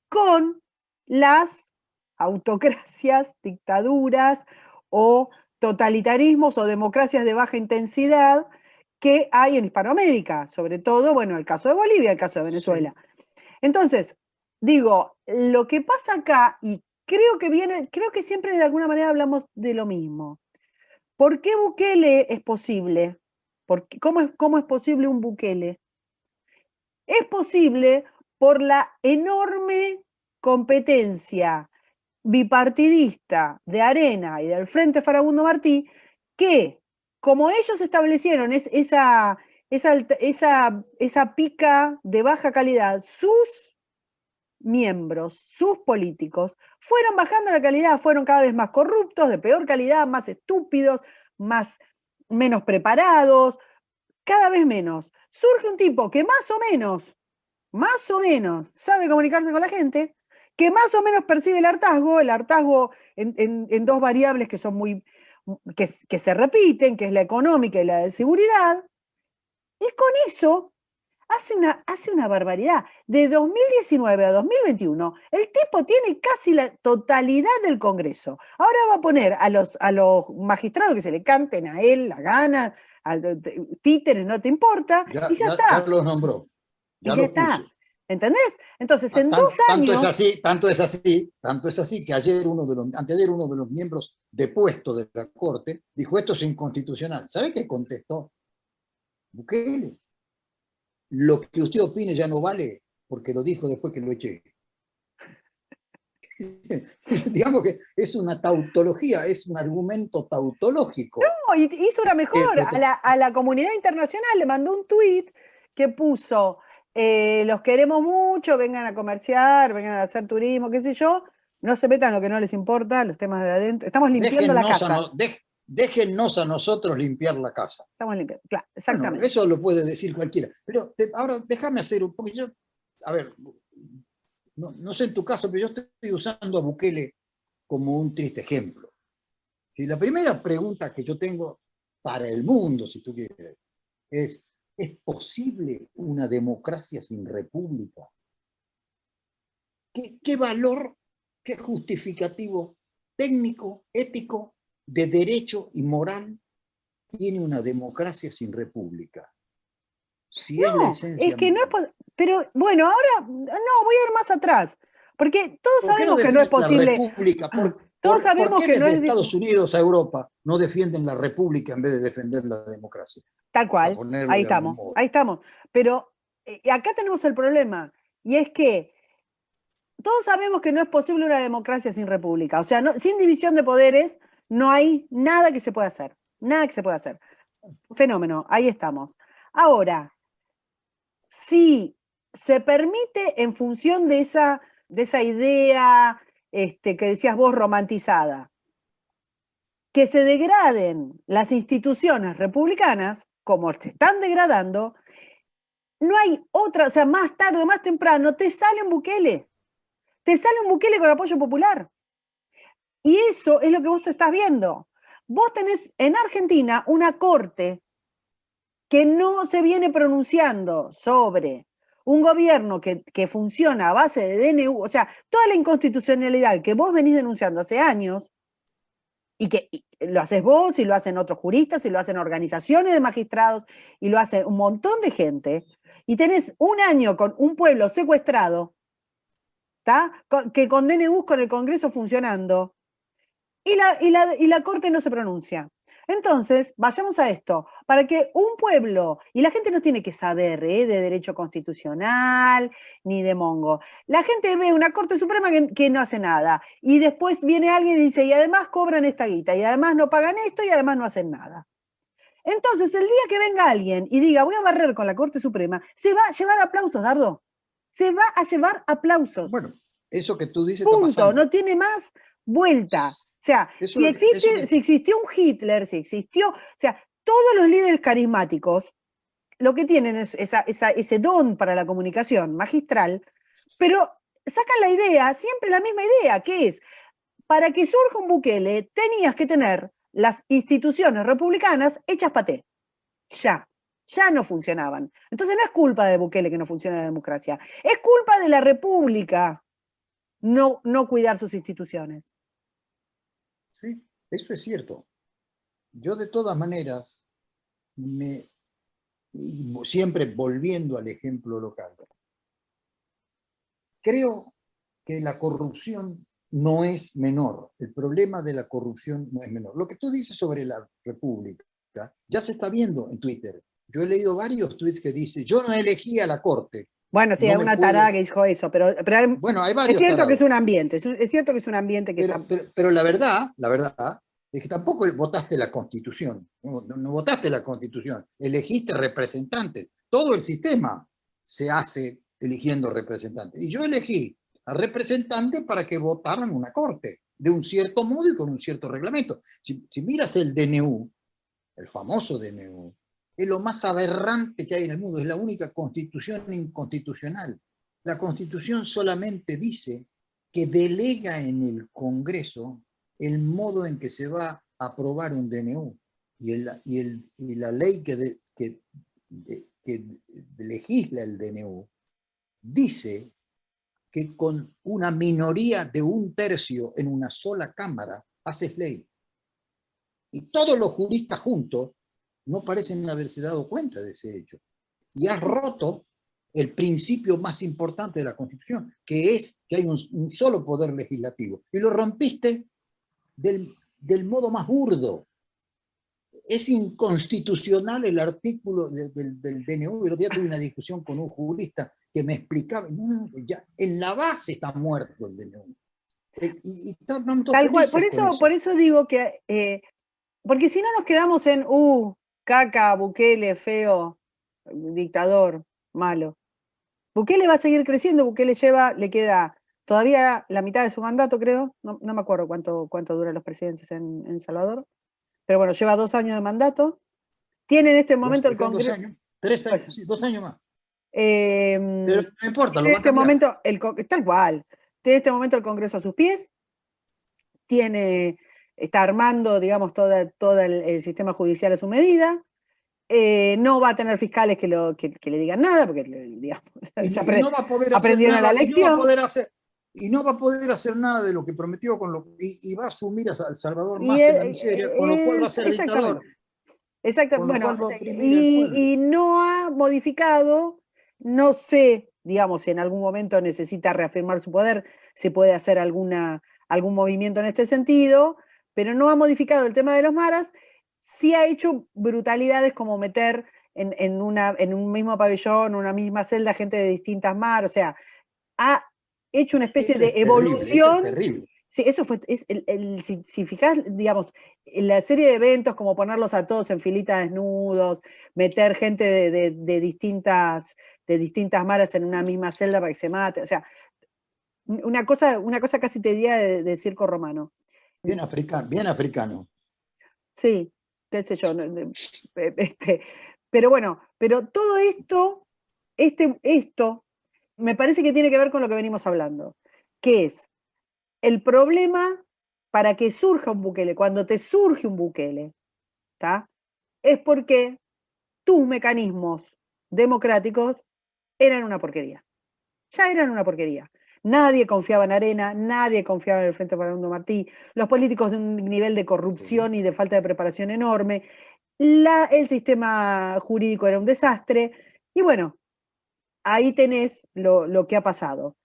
[SPEAKER 1] con las autocracias, dictaduras o totalitarismos o democracias de baja intensidad que hay en Hispanoamérica, sobre todo, bueno, el caso de Bolivia, el caso de
[SPEAKER 2] sí.
[SPEAKER 1] Venezuela. Entonces, digo, lo que pasa acá, y creo que siempre de alguna manera hablamos de lo mismo. ¿Por qué Bukele es posible? ¿Cómo es posible un Bukele? Es posible por la enorme competencia bipartidista de Arena y del Frente Farabundo Martí, que como ellos establecieron esa pica de baja calidad, sus miembros, sus políticos, fueron bajando la calidad, fueron cada vez más corruptos, de peor calidad, más estúpidos, menos preparados, cada vez menos. Surge un tipo que más o menos sabe comunicarse con la gente, que más o menos percibe el hartazgo en dos variables que son que se repiten, que es la económica y la de seguridad, y con eso hace una barbaridad. De 2019 a 2021, el tipo tiene casi la totalidad del Congreso. Ahora va a poner a los magistrados que se le canten a él la gana, títeres, no te importa, y ya
[SPEAKER 2] Ya
[SPEAKER 1] está.
[SPEAKER 2] los nombró,
[SPEAKER 1] Y
[SPEAKER 2] ya
[SPEAKER 1] ya
[SPEAKER 2] los
[SPEAKER 1] está.
[SPEAKER 2] puso.
[SPEAKER 1] ¿Entendés? Entonces, en 2 años,
[SPEAKER 2] Tanto es así que anteayer uno de los miembros depuesto de la Corte dijo esto es inconstitucional. ¿Sabe qué contestó Bukele? Lo que usted opine ya no vale porque lo dijo después que lo eché. Digamos que es una tautología, es un argumento tautológico.
[SPEAKER 1] no, hizo una mejor. A la comunidad internacional le mandó un tuit que puso, los queremos mucho, vengan a comerciar, vengan a hacer turismo, qué sé yo, no se metan lo que no les importa, los temas de adentro. Estamos limpiando la casa.
[SPEAKER 2] Déjennos a nosotros limpiar la casa.
[SPEAKER 1] Estamos limpiando, claro,
[SPEAKER 2] Bueno,
[SPEAKER 1] exactamente.
[SPEAKER 2] eso lo puede decir cualquiera. Pero ahora déjame hacer un poco. A ver, no sé en tu caso, pero yo estoy usando a Bukele como un triste ejemplo. Y la primera pregunta que yo tengo para el mundo, si tú quieres, ¿es posible una democracia sin república? ¿Qué valor, qué justificativo técnico, ético, de derecho y moral tiene una democracia sin república? Si es la
[SPEAKER 1] No, es
[SPEAKER 2] esencia
[SPEAKER 1] que no es
[SPEAKER 2] misma.
[SPEAKER 1] pero bueno, ahora no, voy a ir más atrás, porque todos
[SPEAKER 2] ¿Por qué no
[SPEAKER 1] sabemos que no es
[SPEAKER 2] defienden la
[SPEAKER 1] posible.
[SPEAKER 2] república?
[SPEAKER 1] Todos
[SPEAKER 2] ¿Por
[SPEAKER 1] sabemos
[SPEAKER 2] qué
[SPEAKER 1] que no
[SPEAKER 2] desde
[SPEAKER 1] es
[SPEAKER 2] Estados Unidos a Europa no defienden la república en vez de defender la democracia?
[SPEAKER 1] tal
[SPEAKER 2] Para
[SPEAKER 1] cual,
[SPEAKER 2] ponerlo de algún modo.
[SPEAKER 1] ahí estamos. Pero acá tenemos el problema, y es que todos sabemos que no es posible una democracia sin república. O sea, sin división de poderes no hay nada que se pueda hacer. Nada que se pueda hacer. Fenómeno, ahí estamos. Ahora, si se permite en función de esa idea que decías vos romantizada, que se degraden las instituciones republicanas, como se están degradando, no hay otra, o sea, más tarde o más temprano te sale un Bukele. Te sale un Bukele con apoyo popular. Y eso es lo que vos te estás viendo. Vos tenés en Argentina una corte que no se viene pronunciando sobre un gobierno que funciona a base de DNU, o sea, toda la inconstitucionalidad que vos venís denunciando hace años, y que lo haces vos, y lo hacen otros juristas, y lo hacen organizaciones de magistrados, y lo hace un montón de gente, y tenés un año con un pueblo secuestrado, que con DNU con el Congreso funcionando, y la Corte no se pronuncia. Entonces, vayamos a esto, para que un pueblo, y la gente no tiene que saber de derecho constitucional, ni de mongo, la gente ve una Corte Suprema que no hace nada, y después viene alguien y dice, y además cobran esta guita, y además no pagan esto, y además no hacen nada. Entonces, el día que venga alguien y diga, voy a barrer con la Corte Suprema, se va a llevar aplausos, Dardo. Se va a llevar aplausos.
[SPEAKER 2] Bueno, eso que tú dices
[SPEAKER 1] Punto,
[SPEAKER 2] está pasando.
[SPEAKER 1] no tiene más vuelta. O sea, si existió un Hitler, si existió, o sea, todos los líderes carismáticos lo que tienen es ese don para la comunicación magistral, pero sacan la idea, siempre la misma idea, que es, para que surja un Bukele, tenías que tener las instituciones republicanas hechas paté. Ya no funcionaban. Entonces no es culpa de Bukele que no funcione la democracia, es culpa de la República no cuidar sus instituciones.
[SPEAKER 2] Sí, eso es cierto. Yo de todas maneras, siempre volviendo al ejemplo local, creo que la corrupción no es menor. El problema de la corrupción no es menor. Lo que tú dices sobre la República ya se está viendo en Twitter. Yo he leído varios tweets que dicen, yo no elegí a la Corte.
[SPEAKER 1] Bueno, sí, hay una tarada que dijo eso, pero
[SPEAKER 2] bueno, hay varios
[SPEAKER 1] es cierto
[SPEAKER 2] tarados.
[SPEAKER 1] Que es un ambiente, es cierto que es un ambiente que
[SPEAKER 2] pero la verdad es que tampoco votaste la Constitución, no votaste la Constitución, elegiste representantes. Todo el sistema se hace eligiendo representantes. Y yo elegí a representantes para que votaran una corte, de un cierto modo y con un cierto reglamento. Si miras el DNU, el famoso DNU, es lo más aberrante que hay en el mundo, es la única constitución inconstitucional. La Constitución solamente dice que delega en el Congreso el modo en que se va a aprobar un DNU. Y la ley que legisla el DNU dice que con una minoría de 1/3 en una sola Cámara haces ley. Y todos los juristas juntos no parecen haberse dado cuenta de ese hecho. Y has roto el principio más importante de la Constitución, que es que hay un solo poder legislativo. Y lo rompiste del modo más burdo. Es inconstitucional el artículo del DNU. El otro día tuve una discusión con un jurista que me explicaba, ya en la base está muerto el DNU. Y están
[SPEAKER 1] tal cual, por eso digo que, porque si no nos quedamos en, caca, Bukele, feo, dictador, malo. Bukele va a seguir creciendo, Bukele le queda todavía la mitad de su mandato, creo, no me acuerdo cuánto duran los presidentes en Salvador, pero bueno, lleva 2 años de mandato, tiene en este momento el Congreso...
[SPEAKER 2] 2 años, 3 años, bueno, sí, 2 años más.
[SPEAKER 1] Pero
[SPEAKER 2] no importa, lo va a
[SPEAKER 1] cambiar. Momento, tal cual, tiene en este momento el Congreso a sus pies, está armando, digamos, todo el sistema judicial a su medida, no va a tener fiscales que le digan nada, porque digamos,
[SPEAKER 2] y no va a poder
[SPEAKER 1] aprendieron
[SPEAKER 2] hacer nada,
[SPEAKER 1] la lección.
[SPEAKER 2] Y no va a poder hacer nada de lo que prometió y va a sumir a El Salvador más en la miseria, con lo cual va a ser dictador.
[SPEAKER 1] Exacto, bueno, y no ha modificado, no sé, digamos, si en algún momento necesita reafirmar su poder, se puede hacer algún movimiento en este sentido, pero no ha modificado el tema de los maras, sí ha hecho brutalidades como meter en un mismo pabellón, una misma celda, gente de distintas maras, o sea, ha hecho una especie
[SPEAKER 2] Esto
[SPEAKER 1] de
[SPEAKER 2] es terrible, esto es
[SPEAKER 1] evolución.
[SPEAKER 2] terrible.
[SPEAKER 1] Sí, eso fue, si fijás, digamos, en la serie de eventos, como ponerlos a todos en filita desnudos, meter gente de distintas maras en una misma celda para que se mate, o sea, una cosa casi te diría de circo romano.
[SPEAKER 2] Bien africano.
[SPEAKER 1] Sí, qué sé yo. Pero bueno, pero todo esto me parece que tiene que ver con lo que venimos hablando, que es el problema para que surja un Bukele, cuando te surge un Bukele, ¿tá? Es porque tus mecanismos democráticos eran una porquería. Ya eran una porquería. Nadie confiaba en Arena, nadie confiaba en el Frente Fernando Martí, los políticos de un nivel de
[SPEAKER 2] Sí.
[SPEAKER 1] corrupción y de falta de preparación enorme, el sistema jurídico era un desastre, y bueno, ahí tenés lo que ha pasado.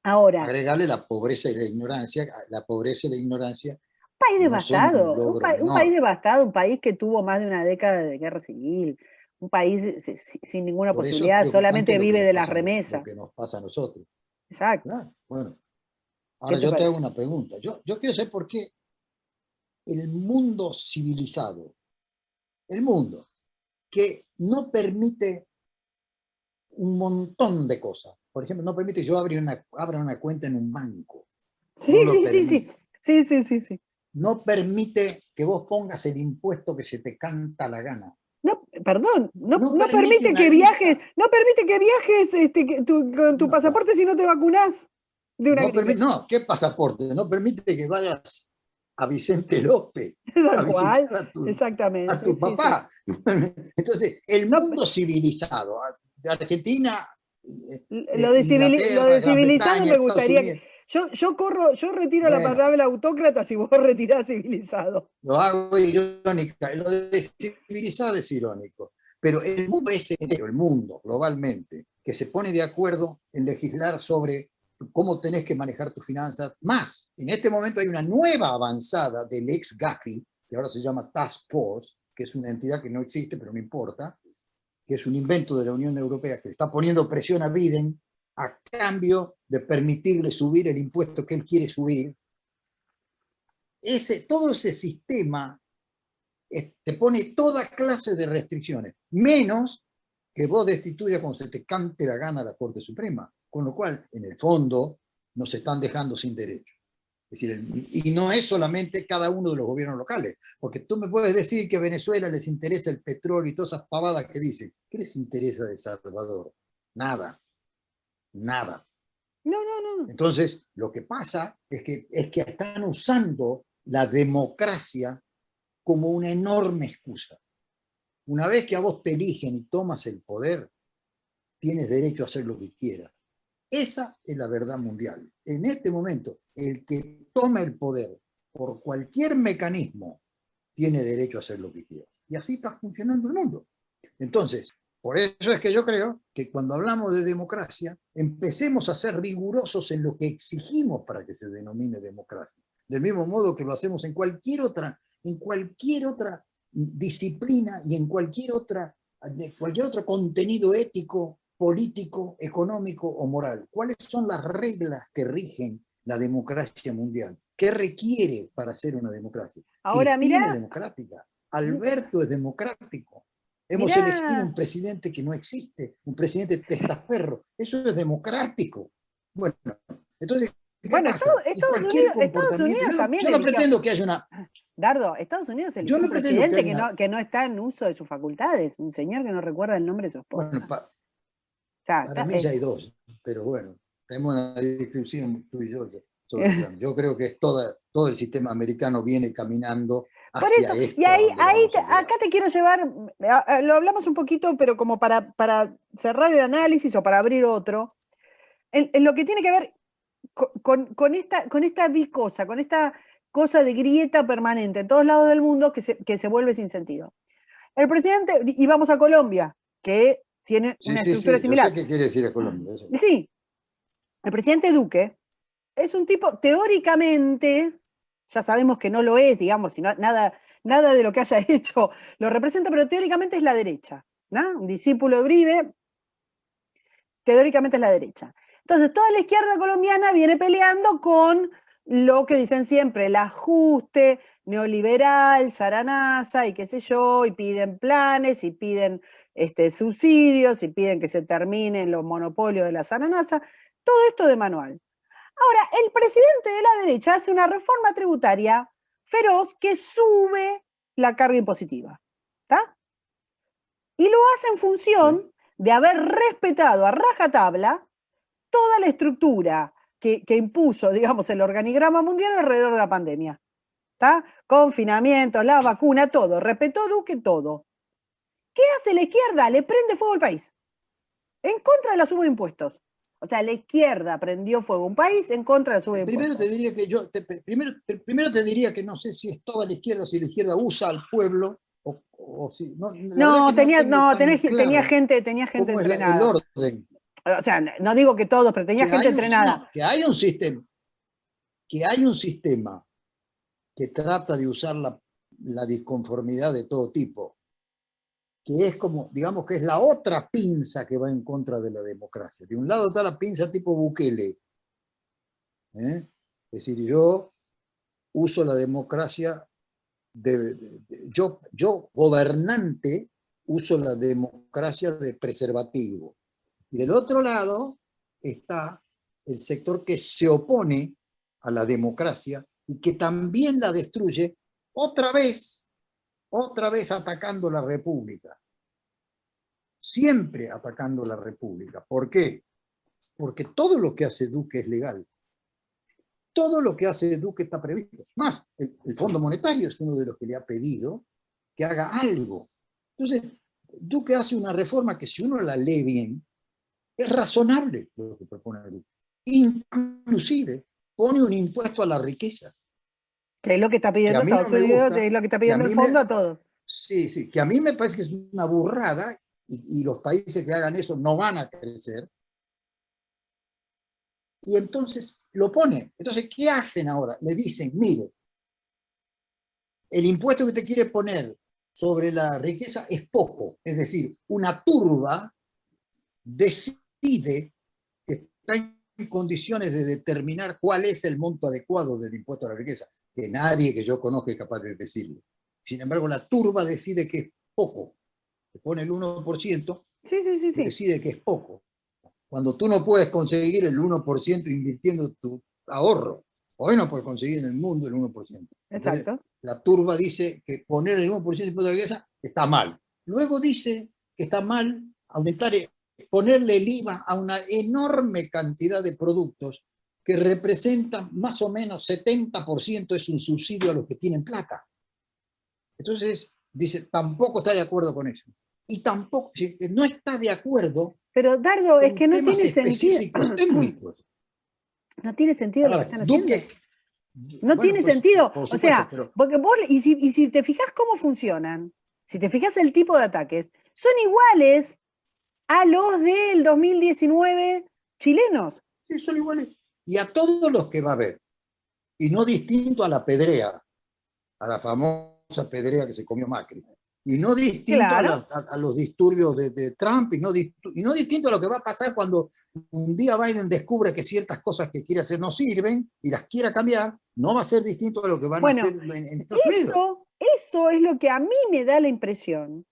[SPEAKER 1] Ahora,
[SPEAKER 2] Agregarle la pobreza y la ignorancia. La pobreza y la ignorancia
[SPEAKER 1] país
[SPEAKER 2] no son un
[SPEAKER 1] devastado,
[SPEAKER 2] logro
[SPEAKER 1] un país
[SPEAKER 2] menor.
[SPEAKER 1] devastado, un país que tuvo más de una década de guerra civil, un país sin ninguna
[SPEAKER 2] Por eso es
[SPEAKER 1] posibilidad,
[SPEAKER 2] preocupante
[SPEAKER 1] solamente
[SPEAKER 2] lo que
[SPEAKER 1] vive
[SPEAKER 2] nos
[SPEAKER 1] de las
[SPEAKER 2] pasa, lo
[SPEAKER 1] remesas.
[SPEAKER 2] que nos pasa a nosotros.
[SPEAKER 1] Exacto.
[SPEAKER 2] Claro, bueno.
[SPEAKER 1] ¿Qué
[SPEAKER 2] Ahora
[SPEAKER 1] te
[SPEAKER 2] yo te hago
[SPEAKER 1] parece?
[SPEAKER 2] una pregunta. Yo quiero saber por qué el mundo civilizado, el mundo que no permite un montón de cosas, por ejemplo, no permite que yo abra una cuenta en un banco,
[SPEAKER 1] Sí,
[SPEAKER 2] no lo
[SPEAKER 1] sí, sí, sí.
[SPEAKER 2] permite.
[SPEAKER 1] Sí, sí, sí, sí.
[SPEAKER 2] No permite que vos pongas el impuesto que se te canta la gana.
[SPEAKER 1] No, perdón,
[SPEAKER 2] No
[SPEAKER 1] no
[SPEAKER 2] permite
[SPEAKER 1] permite
[SPEAKER 2] una
[SPEAKER 1] que viajes,
[SPEAKER 2] lista.
[SPEAKER 1] no permite que viajes con tu
[SPEAKER 2] No, claro.
[SPEAKER 1] pasaporte si no te vacunás de una
[SPEAKER 2] No
[SPEAKER 1] gripe.
[SPEAKER 2] permite, no, ¿qué pasaporte? No permite que vayas a Vicente López
[SPEAKER 1] Tal
[SPEAKER 2] a
[SPEAKER 1] cual,
[SPEAKER 2] visitar a
[SPEAKER 1] exactamente,
[SPEAKER 2] tu
[SPEAKER 1] sí, sí.
[SPEAKER 2] papá. Entonces, el
[SPEAKER 1] No,
[SPEAKER 2] mundo civilizado, de Argentina,
[SPEAKER 1] lo
[SPEAKER 2] Inglaterra,
[SPEAKER 1] de
[SPEAKER 2] Gran
[SPEAKER 1] civilizado
[SPEAKER 2] Bretaña,
[SPEAKER 1] me
[SPEAKER 2] Estados
[SPEAKER 1] gustaría que.
[SPEAKER 2] Unidos,
[SPEAKER 1] Yo retiro la
[SPEAKER 2] bueno,
[SPEAKER 1] palabra autócrata si vos retirás civilizado.
[SPEAKER 2] lo hago irónica, lo de civilizado es irónico, pero el mundo es entero, el mundo globalmente, que se pone de acuerdo en legislar sobre cómo tenés que manejar tus finanzas. Más, en este momento hay una nueva avanzada del ex Gafi, que ahora se llama Task Force, que es una entidad que no existe, pero no importa, que es un invento de la Unión Europea que está poniendo presión a Biden a cambio de permitirle subir el impuesto que él quiere subir. Todo ese sistema te pone toda clase de restricciones, menos que vos destituyas cuando se te cante la gana la Corte Suprema. Con lo cual, en el fondo, nos están dejando sin derecho. Es decir, y no es solamente cada uno de los gobiernos locales, porque tú me puedes decir que a Venezuela les interesa el petróleo y todas esas pavadas que dicen. ¿Qué les interesa de Salvador? Nada, nada.
[SPEAKER 1] No, no, no.
[SPEAKER 2] Entonces, lo que pasa es que están usando la democracia como una enorme excusa. Una vez que a vos te eligen y tomas el poder, tienes derecho a hacer lo que quieras. Esa es la verdad mundial. En este momento, el que toma el poder por cualquier mecanismo tiene derecho a hacer lo que quiera. Y así está funcionando el mundo. Entonces, por eso es que yo creo que cuando hablamos de democracia, empecemos a ser rigurosos en lo que exigimos para que se denomine democracia. Del mismo modo que lo hacemos en cualquier otra disciplina y en cualquier otro contenido ético, político, económico o moral. ¿Cuáles son las reglas que rigen la democracia mundial? ¿Qué requiere para ser una democracia?
[SPEAKER 1] Ahora,
[SPEAKER 2] Cristina es democrática, Alberto es democrático. Hemos elegido un
[SPEAKER 1] mirá.
[SPEAKER 2] presidente que no existe, un presidente testaferro. Eso es democrático. Bueno, entonces, ¿qué
[SPEAKER 1] Bueno,
[SPEAKER 2] pasa? Y cualquier
[SPEAKER 1] Estados
[SPEAKER 2] comportamiento,
[SPEAKER 1] Unidos también
[SPEAKER 2] yo no
[SPEAKER 1] eligió.
[SPEAKER 2] pretendo que haya una,
[SPEAKER 1] Dardo, Estados Unidos
[SPEAKER 2] yo
[SPEAKER 1] eligió un
[SPEAKER 2] no pretendo que
[SPEAKER 1] presidente
[SPEAKER 2] haya una,
[SPEAKER 1] que no está en uso de sus facultades, un señor que no recuerda el nombre de su
[SPEAKER 2] bueno,
[SPEAKER 1] esposa. O sea,
[SPEAKER 2] para mí ya hay dos, pero bueno, tenemos una discusión tú y yo sobre Trump. Yo creo que todo el sistema americano viene caminando
[SPEAKER 1] por
[SPEAKER 2] hacia
[SPEAKER 1] eso, y
[SPEAKER 2] esto a donde vamos a llegar.
[SPEAKER 1] acá te quiero llevar, lo hablamos un poquito, pero como para cerrar el análisis o para abrir otro, en lo que tiene que ver con esta bicosa, con esta cosa de grieta permanente en todos lados del mundo que se vuelve sin sentido. El presidente, y vamos a Colombia, que tiene
[SPEAKER 2] Sí,
[SPEAKER 1] una
[SPEAKER 2] sí,
[SPEAKER 1] estructura
[SPEAKER 2] sí, yo sé
[SPEAKER 1] similar.
[SPEAKER 2] qué quiere decir a Colombia.
[SPEAKER 1] Y sí, el presidente Duque es un tipo, teóricamente, ya sabemos que no lo es, digamos, sino nada de lo que haya hecho lo representa, pero teóricamente es la derecha, ¿no? Un discípulo de Uribe, teóricamente es la derecha. Entonces, toda la izquierda colombiana viene peleando con lo que dicen siempre, el ajuste neoliberal, zaranaza y qué sé yo, y piden planes, y piden subsidios, y piden que se terminen los monopolios de la zaranaza, todo esto de manual. Ahora, el presidente de la derecha hace una reforma tributaria feroz que sube la carga impositiva, ¿está? Y lo hace en función de haber respetado a rajatabla toda la estructura que impuso, digamos, el organigrama mundial alrededor de la pandemia. ¿Está? Confinamiento, la vacuna, todo. Respetó Duque todo. ¿Qué hace la izquierda? Le prende fuego al país. En contra de la suba de impuestos. O sea, la izquierda prendió fuego a un país en contra de la suba de impuestos.
[SPEAKER 2] Primero te diría que no sé si es toda la izquierda, si la izquierda usa al pueblo o si.
[SPEAKER 1] Tenía gente entrenada.
[SPEAKER 2] El orden.
[SPEAKER 1] O sea, no digo que todos, pero tenía gente entrenada.
[SPEAKER 2] Que hay un sistema que trata de usar la disconformidad de todo tipo, que es como, digamos que es la otra pinza que va en contra de la democracia. De un lado está la pinza tipo Bukele. Es decir, yo uso la democracia, yo gobernante uso la democracia de preservativo. Y del otro lado está el sector que se opone a la democracia y que también la destruye, otra vez atacando la República. Siempre atacando la República. ¿Por qué? Porque todo lo que hace Duque es legal. Todo lo que hace Duque está previsto. Más, el Fondo Monetario es uno de los que le ha pedido que haga algo. Entonces, Duque hace una reforma que si uno la lee bien, es razonable lo que propone Duque. Inclusive pone un impuesto a la riqueza.
[SPEAKER 1] Que es lo que está pidiendo Estados Unidos, es lo que está pidiendo el fondo a todos.
[SPEAKER 2] Sí, que a mí me parece que es una burrada y los países que hagan eso no van a crecer. Y entonces lo pone. Entonces, ¿qué hacen ahora? Le dicen, mire, el impuesto que te quiere poner sobre la riqueza es poco. Es decir, una turba decide que está en condiciones de determinar cuál es el monto adecuado del impuesto a la riqueza, que nadie que yo conozca es capaz de decirlo. Sin embargo, la turba decide que es poco. Se pone el 1%,
[SPEAKER 1] sí.
[SPEAKER 2] decide que es poco. Cuando tú no puedes conseguir el 1% invirtiendo tu ahorro, hoy no puedes conseguir en el mundo el 1%. Entonces,
[SPEAKER 1] exacto.
[SPEAKER 2] La turba dice que poner el 1% de impuesto a la riqueza está mal. Luego dice que está mal ponerle el IVA a una enorme cantidad de productos que representan más o menos 70% es un subsidio a los que tienen plata. Entonces, dice, tampoco está de acuerdo con eso. Y tampoco, no está de acuerdo.
[SPEAKER 1] Pero, Dardo, es que no
[SPEAKER 2] temas
[SPEAKER 1] tiene
[SPEAKER 2] específicos
[SPEAKER 1] sentido.
[SPEAKER 2] técnicos.
[SPEAKER 1] No tiene sentido lo que están haciendo. No
[SPEAKER 2] Bueno,
[SPEAKER 1] tiene
[SPEAKER 2] pues,
[SPEAKER 1] sentido.
[SPEAKER 2] por supuesto,
[SPEAKER 1] o sea,
[SPEAKER 2] pero
[SPEAKER 1] porque vos, y si te fijas cómo funcionan, si te fijas el tipo de ataques, son iguales a los del 2019 chilenos.
[SPEAKER 2] sí, son iguales. Y a todos los que va a haber. Y no distinto a la pedrea, a la famosa pedrea que se comió Macri. Y no distinto
[SPEAKER 1] Claro.
[SPEAKER 2] a los disturbios de Trump, y no distinto a lo que va a pasar cuando un día Biden descubre que ciertas cosas que quiere hacer no sirven y las quiera cambiar, no va a ser distinto a lo que van a hacer en Estados Unidos.
[SPEAKER 1] Eso es lo que a mí me da la impresión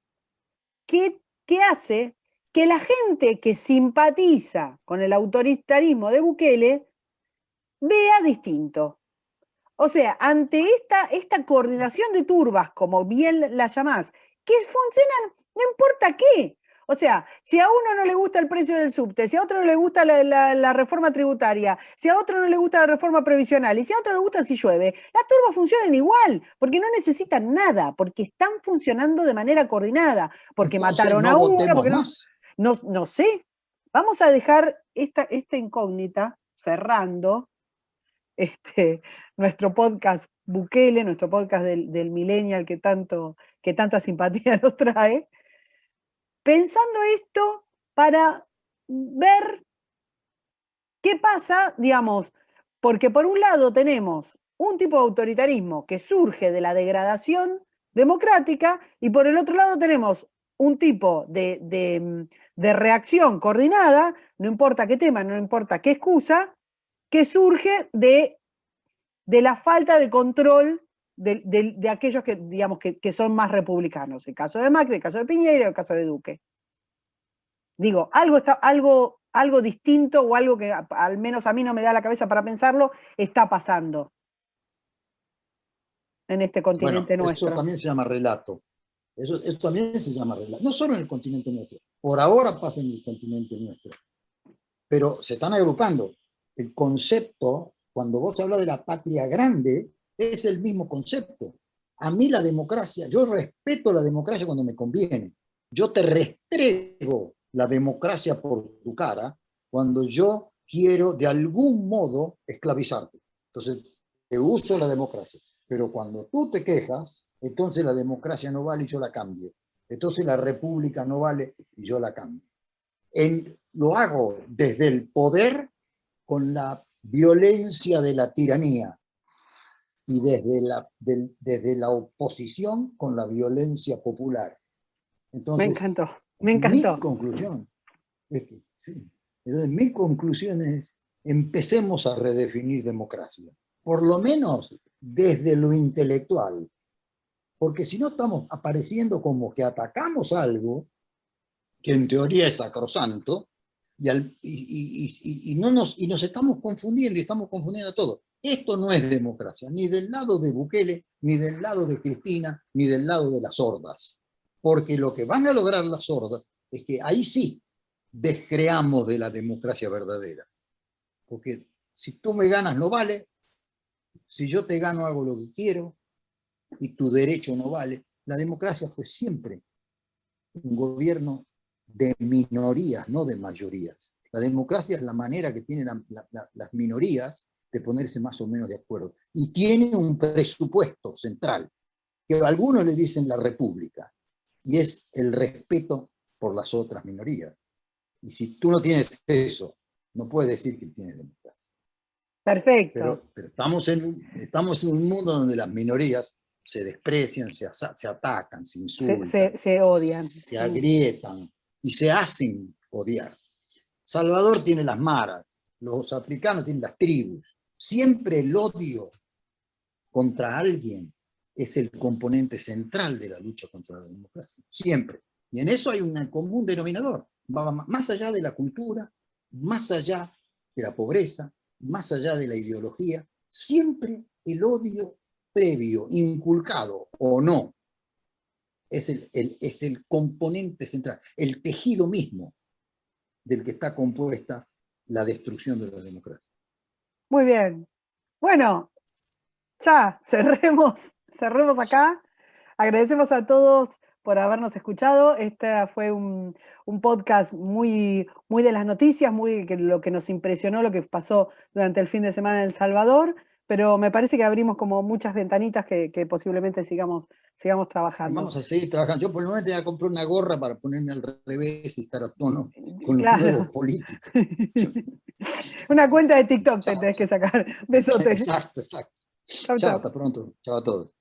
[SPEAKER 1] que hace que la gente que simpatiza con el autoritarismo de Bukele vea distinto. O sea, ante esta coordinación de turbas, como bien la llamás, que funcionan no importa qué. O sea, si a uno no le gusta el precio del subte, si a otro no le gusta la reforma tributaria, si a otro no le gusta la reforma previsional, y si a otro le gusta si llueve, las turbas funcionan igual, porque no necesitan nada, porque están funcionando de manera coordinada, porque
[SPEAKER 2] Entonces,
[SPEAKER 1] mataron
[SPEAKER 2] no
[SPEAKER 1] a uno,
[SPEAKER 2] votemos
[SPEAKER 1] porque
[SPEAKER 2] más.
[SPEAKER 1] no sé. Vamos a dejar esta incógnita cerrando nuestro podcast Bukele, nuestro podcast del millennial que tanta simpatía nos trae, pensando esto para ver qué pasa, digamos, porque por un lado tenemos un tipo de autoritarismo que surge de la degradación democrática y por el otro lado tenemos un tipo de de reacción coordinada, no importa qué tema, no importa qué excusa, que surge de la falta de control de aquellos que, digamos, que son más republicanos. El caso de Macri, el caso de Piñera, el caso de Duque. Digo, algo distinto o algo que al menos a mí no me da la cabeza para pensarlo, está pasando en este continente nuestro.
[SPEAKER 2] Eso también se llama relato. Eso también se llama relato. No solo en el continente nuestro. Por ahora pasa en el continente nuestro. Pero se están agrupando. El concepto, cuando vos hablas de la patria grande, es el mismo concepto. A mí la democracia, yo respeto la democracia cuando me conviene. Yo te restrego la democracia por tu cara cuando yo quiero de algún modo esclavizarte. Entonces, te uso la democracia. Pero cuando tú te quejas, entonces la democracia no vale y yo la cambio. Entonces la república no vale y yo la cambio. Lo hago desde el poder con la violencia de la tiranía y desde la oposición con la violencia popular. Entonces,
[SPEAKER 1] me encantó, me encantó.
[SPEAKER 2] Mi conclusión es que, sí, entonces, mi conclusión es, empecemos a redefinir democracia, por lo menos desde lo intelectual, porque si no estamos apareciendo como que atacamos algo que en teoría es sacrosanto, y nos estamos confundiendo, y estamos confundiendo todo. Esto no es democracia, ni del lado de Bukele, ni del lado de Cristina, ni del lado de las hordas. Porque lo que van a lograr las hordas es que ahí sí descreamos de la democracia verdadera. Porque si tú me ganas no vale, si yo te gano hago lo que quiero, y tu derecho no vale. La democracia fue siempre un gobierno de minorías, no de mayorías. La democracia es la manera que tienen las minorías de ponerse más o menos de acuerdo. Y tiene un presupuesto central, que algunos le dicen la república, y es el respeto por las otras minorías. Y si tú no tienes eso, no puedes decir que tienes democracia.
[SPEAKER 1] Perfecto.
[SPEAKER 2] Pero estamos en un mundo donde las minorías se desprecian, se atacan, se insultan,
[SPEAKER 1] se odian,
[SPEAKER 2] se agrietan y se hacen odiar. Salvador tiene las maras, los africanos tienen las tribus. Siempre el odio contra alguien es el componente central de la lucha contra la democracia. Siempre. Y en eso hay un común denominador. Va más allá de la cultura, más allá de la pobreza, más allá de la ideología. Siempre el odio previo, inculcado o no, es el componente central, el tejido mismo del que está compuesta la destrucción de la democracia.
[SPEAKER 1] Muy bien. Bueno, ya, cerremos acá. Agradecemos a todos por habernos escuchado. Este fue un podcast muy de las noticias, lo que nos impresionó, lo que pasó durante el fin de semana en El Salvador, pero me parece que abrimos como muchas ventanitas que posiblemente sigamos trabajando.
[SPEAKER 2] Vamos a seguir trabajando. Yo por el momento ya compré una gorra para ponerme al revés y estar a tono con los nuevos políticos.
[SPEAKER 1] Una cuenta de TikTok te tenés que sacar. Besotes.
[SPEAKER 2] Exacto. Chao, hasta pronto. Chao a todos.